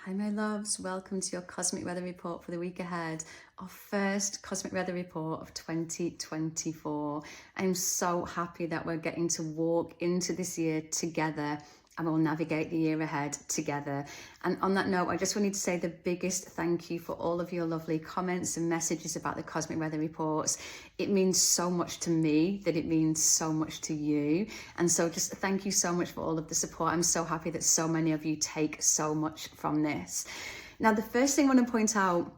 Hi, my loves. Welcome to your Cosmic Weather Report for the week ahead. Our first Cosmic Weather Report of 2024. I'm so happy that we're getting to walk into this year together and we'll navigate the year ahead together. And on that note, I just wanted to say the biggest thank you for all of your lovely comments and messages about the Cosmic Weather Reports. It means so much to me that it means so much to you. And so just thank you so much for all of the support. I'm so happy that so many of you take so much from this. Now, the first thing I want to point out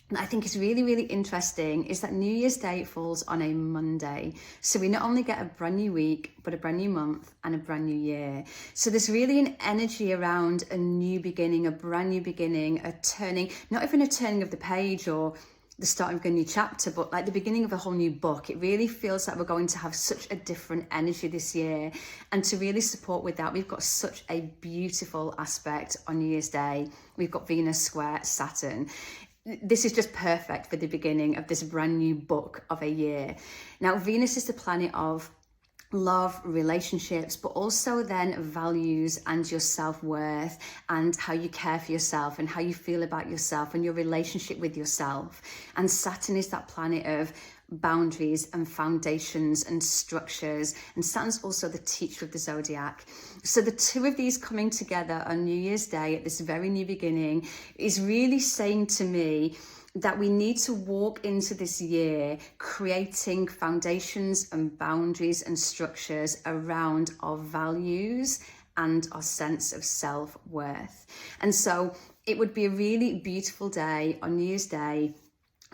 that I think is really, really interesting is that New Year's Day falls on a Monday. So we not only get a brand new week, but a brand new month and a brand new year. So there's really an energy around a new beginning, a brand new beginning, a turning, not even a turning of the page or the start of a new chapter, but like the beginning of a whole new book. It really feels like we're going to have such a different energy this year. And to really support with that, we've got such a beautiful aspect on New Year's Day. We've got Venus square Saturn. This is just perfect for the beginning of this brand new book of a year. Now, Venus is the planet of love, relationships, but also then values and your self-worth and how you care for yourself and how you feel about yourself and your relationship with yourself. And Saturn is that planet of boundaries and foundations and structures, and Saturn's also the teacher of the zodiac. So the two of these coming together on New Year's Day at this very new beginning is really saying to me that we need to walk into this year creating foundations and boundaries and structures around our values and our sense of self-worth. And so it would be a really beautiful day on New Year's Day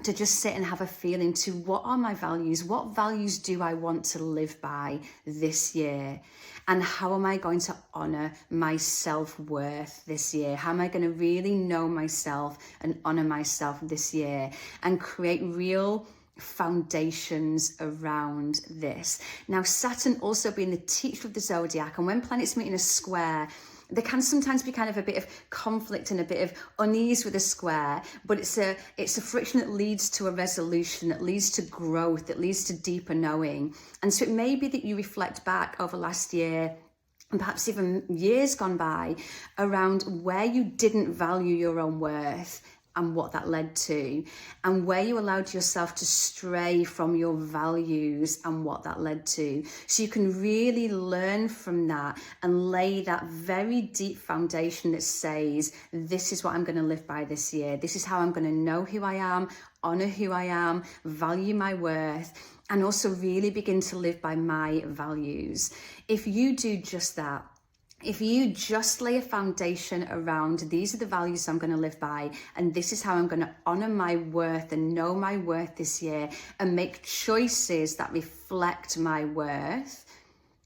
to just sit and have a feeling to what are my values? What values do I want to live by this year? And how am I going to honor my self-worth this year? How am I going to really know myself and honor myself this year and create real foundations around this? Now, Saturn also being the teacher of the zodiac, and when planets meet in a square, there can sometimes be kind of a bit of conflict and a bit of unease with a square, but it's a friction that leads to a resolution, that leads to growth, that leads to deeper knowing. And so it may be that you reflect back over last year and perhaps even years gone by around where you didn't value your own worth and what that led to, and where you allowed yourself to stray from your values and what that led to. So you can really learn from that and lay that very deep foundation that says, this is what I'm going to live by this year. This is how I'm going to know who I am, honor who I am, value my worth, and also really begin to live by my values. If you do just that, if you just lay a foundation around these are the values I'm going to live by, and this is how I'm going to honor my worth and know my worth this year and make choices that reflect my worth,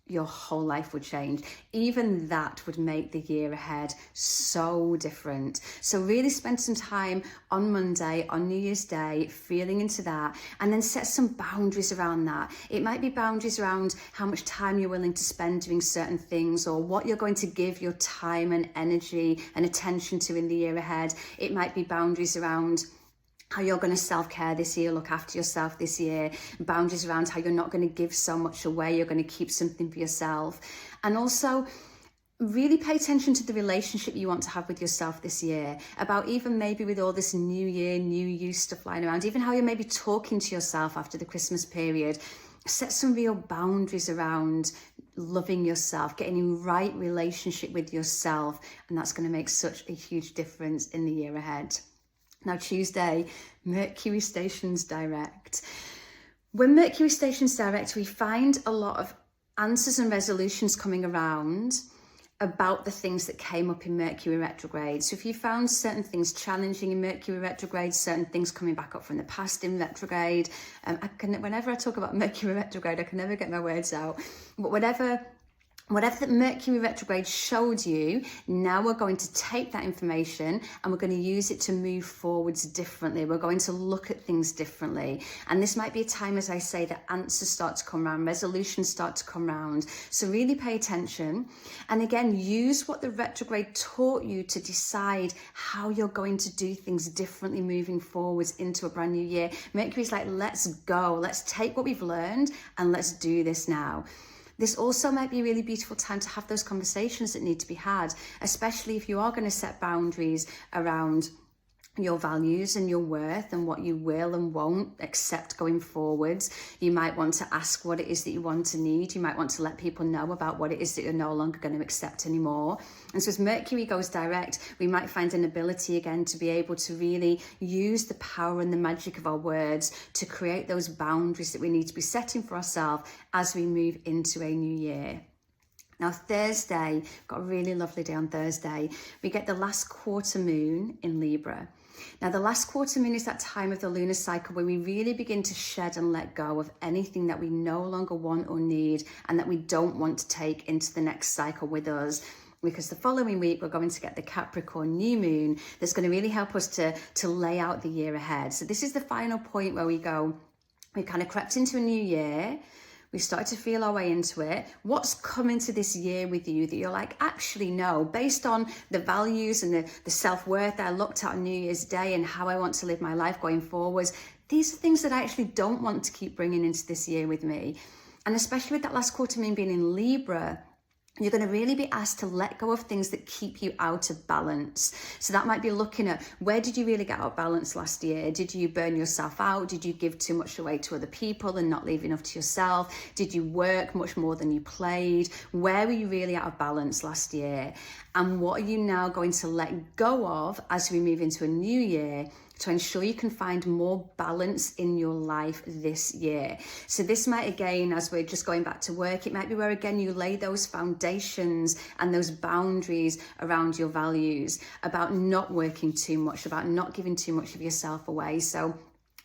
your whole life would change. Even that would make the year ahead so different. So really spend some time on Monday, on New Year's Day, feeling into that, and then set some boundaries around that. It might be boundaries around how much time you're willing to spend doing certain things, or what you're going to give your time and energy and attention to in the year ahead. It might be boundaries around how you're going to self-care this year, look after yourself this year, boundaries around how you're not going to give so much away, you're going to keep something for yourself. And also really pay attention to the relationship you want to have with yourself this year, about even maybe with all this new year, new you stuff flying around, even how you're maybe talking to yourself after the Christmas period. Set some real boundaries around loving yourself, getting in right relationship with yourself, and that's going to make such a huge difference in the year ahead. Now, Tuesday, Mercury stations direct. When Mercury stations direct, we find a lot of answers and resolutions coming around about the things that came up in Mercury retrograde. So if you found certain things challenging in Mercury retrograde, certain things coming back up from the past in retrograde, whenever I talk about Mercury retrograde, I can never get my words out. But whatever that Mercury retrograde showed you, now we're going to take that information and we're going to use it to move forwards differently. We're going to look at things differently. And this might be a time, as I say, that answers start to come around, resolutions start to come around. So really pay attention. And again, use what the retrograde taught you to decide how you're going to do things differently moving forwards into a brand new year. Mercury's like, let's go. Let's take what we've learned and let's do this now. This also might be a really beautiful time to have those conversations that need to be had, especially if you are going to set boundaries around your values and your worth and what you will and won't accept going forwards. You might want to ask what it is that you want to need. You might want to let people know about what it is that you're no longer going to accept anymore. And so as Mercury goes direct, we might find an ability again to be able to really use the power and the magic of our words to create those boundaries that we need to be setting for ourselves as we move into a new year. Now Thursday, got a really lovely day on Thursday. We get the last quarter moon in Libra. Now the last quarter moon is that time of the lunar cycle where we really begin to shed and let go of anything that we no longer want or need and that we don't want to take into the next cycle with us. Because the following week we're going to get the Capricorn new moon that's going to really help us to lay out the year ahead. So this is the final point where we've kind of crept into a new year. We started to feel our way into it. What's come into this year with you that you're like, actually, no, based on the values and the self-worth that I looked at on New Year's Day and how I want to live my life going forwards, these are things that I actually don't want to keep bringing into this year with me. And especially with that last quarter moon being in Libra, you're going to really be asked to let go of things that keep you out of balance. So that might be looking at, where did you really get out of balance last year? Did you burn yourself out? Did you give too much away to other people and not leave enough to yourself? Did you work much more than you played? Where were you really out of balance last year? And what are you now going to let go of as we move into a new year to ensure you can find more balance in your life this year? So this might, again, as we're just going back to work, it might be where, again, you lay those foundations and those boundaries around your values, about not working too much, about not giving too much of yourself away. So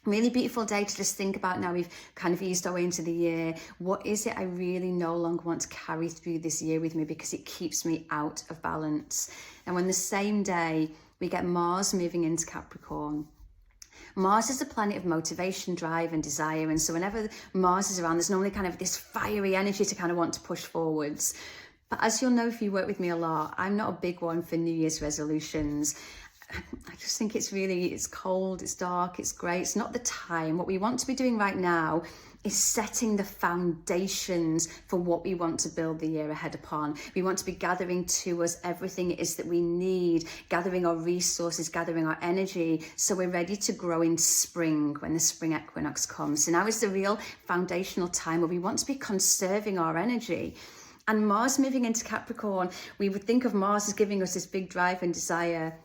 really beautiful day to just think about, now we've kind of eased our way into the year, what is it I really no longer want to carry through this year with me because it keeps me out of balance? And on the same day, we get Mars moving into Capricorn. Mars is a planet of motivation, drive and desire. And so whenever Mars is around, there's normally kind of this fiery energy to kind of want to push forwards. But as you'll know if you work with me a lot, I'm not a big one for New Year's resolutions. I just think it's cold, it's dark, it's grey. It's not the time. What we want to be doing right now is setting the foundations for what we want to build the year ahead upon. We want to be gathering to us everything it is that we need, gathering our resources, gathering our energy, so we're ready to grow in spring when the spring equinox comes. So now is the real foundational time where we want to be conserving our energy. And Mars moving into Capricorn, we would think of Mars as giving us this big drive and desire.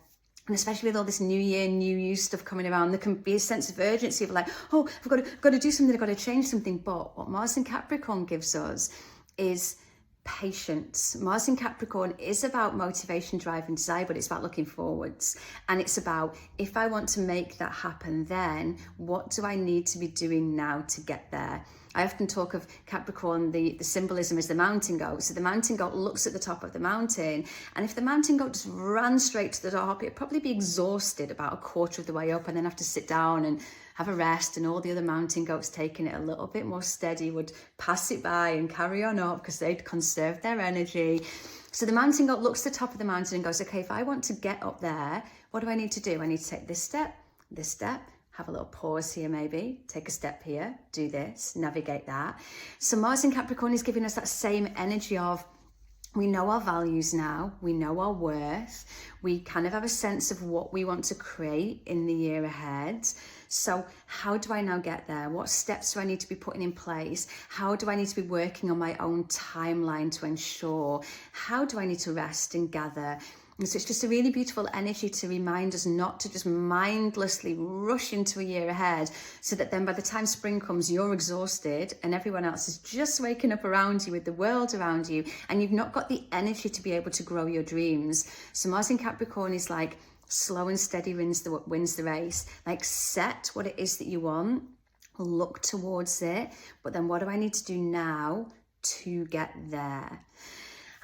And especially with all this new year, new you stuff coming around, there can be a sense of urgency of like, oh, I've got to do something, I've got to change something. But what Mars in Capricorn gives us is patience. Mars in Capricorn is about motivation, drive and desire, but it's about looking forwards. And it's about, if I want to make that happen, then what do I need to be doing now to get there? I often talk of Capricorn, the symbolism is the mountain goat. So the mountain goat looks at the top of the mountain, and if the mountain goat just ran straight to the top, it'd probably be exhausted about a quarter of the way up and then have to sit down and have a rest, and all the other mountain goats taking it a little bit more steady would pass it by and carry on up because they'd conserved their energy. So the mountain goat looks at the top of the mountain and goes, okay, if I want to get up there, what do I need to do? I need to take this step, have a little pause here maybe, take a step here, do this, navigate that. So Mars in Capricorn is giving us that same energy of, we know our values now, we know our worth, we kind of have a sense of what we want to create in the year ahead. So how do I now get there? What steps do I need to be putting in place? How do I need to be working on my own timeline to ensure? How do I need to rest and gather? And so it's just a really beautiful energy to remind us not to just mindlessly rush into a year ahead, so that then by the time spring comes, you're exhausted and everyone else is just waking up around you with the world around you, and you've not got the energy to be able to grow your dreams. So Mars in Capricorn is like, slow and steady wins the race. Like, set what it is that you want, look towards it, but then what do I need to do now to get there?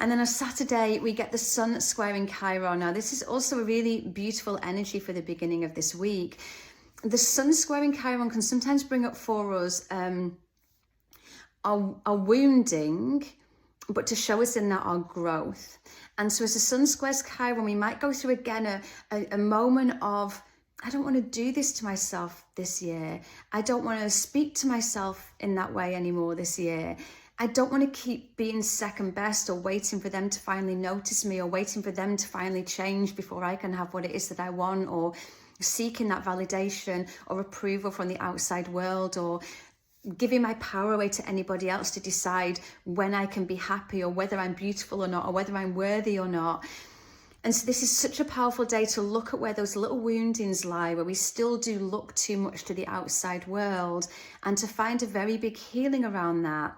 And then on Saturday, we get the Sun squaring Chiron. Now, this is also a really beautiful energy for the beginning of this week. The Sun squaring Chiron can sometimes bring up for us our wounding, but to show us in that our growth. And so as the Sun squares Chiron, we might go through again a moment of, I don't want to do this to myself this year. I don't want to speak to myself in that way anymore this year. I don't want to keep being second best or waiting for them to finally notice me or waiting for them to finally change before I can have what it is that I want, or seeking that validation or approval from the outside world, or giving my power away to anybody else to decide when I can be happy or whether I'm beautiful or not, or whether I'm worthy or not. And so this is such a powerful day to look at where those little woundings lie, where we still do look too much to the outside world, and to find a very big healing around that.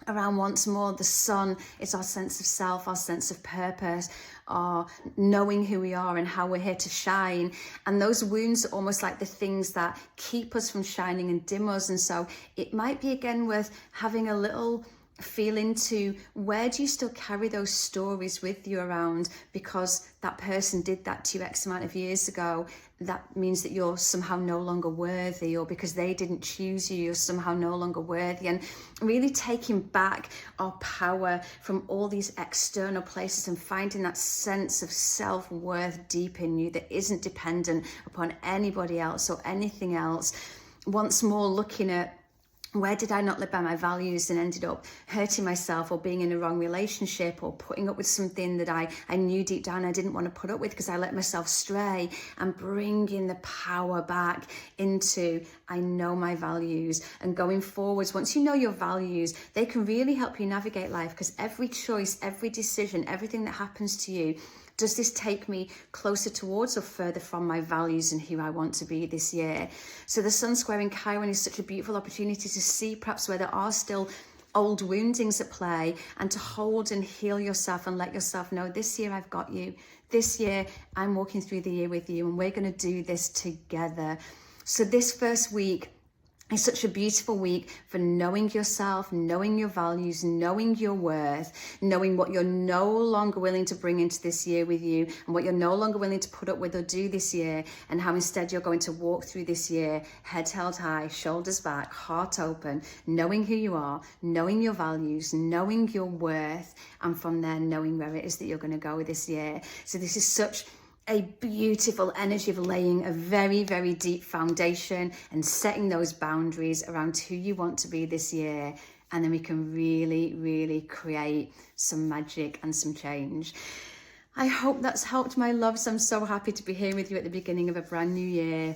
Around, once more, the sun is our sense of self, our sense of purpose, our knowing who we are and how we're here to shine. And those wounds are almost like the things that keep us from shining and dim us. And so it might be again worth having a little feel into, where do you still carry those stories with you around, because that person did that to you X amount of years ago, that means that you're somehow no longer worthy, or because they didn't choose you, you're somehow no longer worthy. And really taking back our power from all these external places and finding that sense of self-worth deep in you that isn't dependent upon anybody else or anything else. Once more, looking at, where did I not live by my values and ended up hurting myself, or being in a wrong relationship, or putting up with something that I knew deep down I didn't want to put up with because I let myself stray, and bringing the power back into, I know my values. And going forwards, once you know your values, they can really help you navigate life, because every choice, every decision, everything that happens to you, does this take me closer towards or further from my values and who I want to be this year? So the sun squaring Chiron is such a beautiful opportunity to see perhaps where there are still old woundings at play, and to hold and heal yourself and let yourself know, this year I've got you. This year I'm walking through the year with you, and we're going to do this together. So this first week, it's such a beautiful week for knowing yourself, knowing your values, knowing your worth, knowing what you're no longer willing to bring into this year with you, and what you're no longer willing to put up with or do this year, and how instead you're going to walk through this year, head held high, shoulders back, heart open, knowing who you are, knowing your values, knowing your worth, and from there knowing where it is that you're going to go with this year. So this is such a beautiful energy of laying a very, very deep foundation and setting those boundaries around who you want to be this year. And then we can really, really create some magic and some change. I hope that's helped, my loves. I'm so happy to be here with you at the beginning of a brand new year.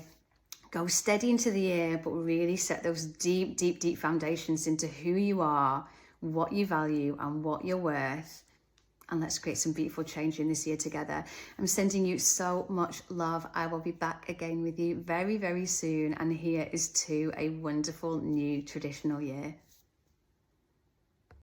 Go steady into the year, but really set those deep, deep, deep foundations into who you are, what you value, and what you're worth. And let's create some beautiful change in this year together. I'm sending you so much love. I will be back again with you very, very soon. And here is to a wonderful new traditional year.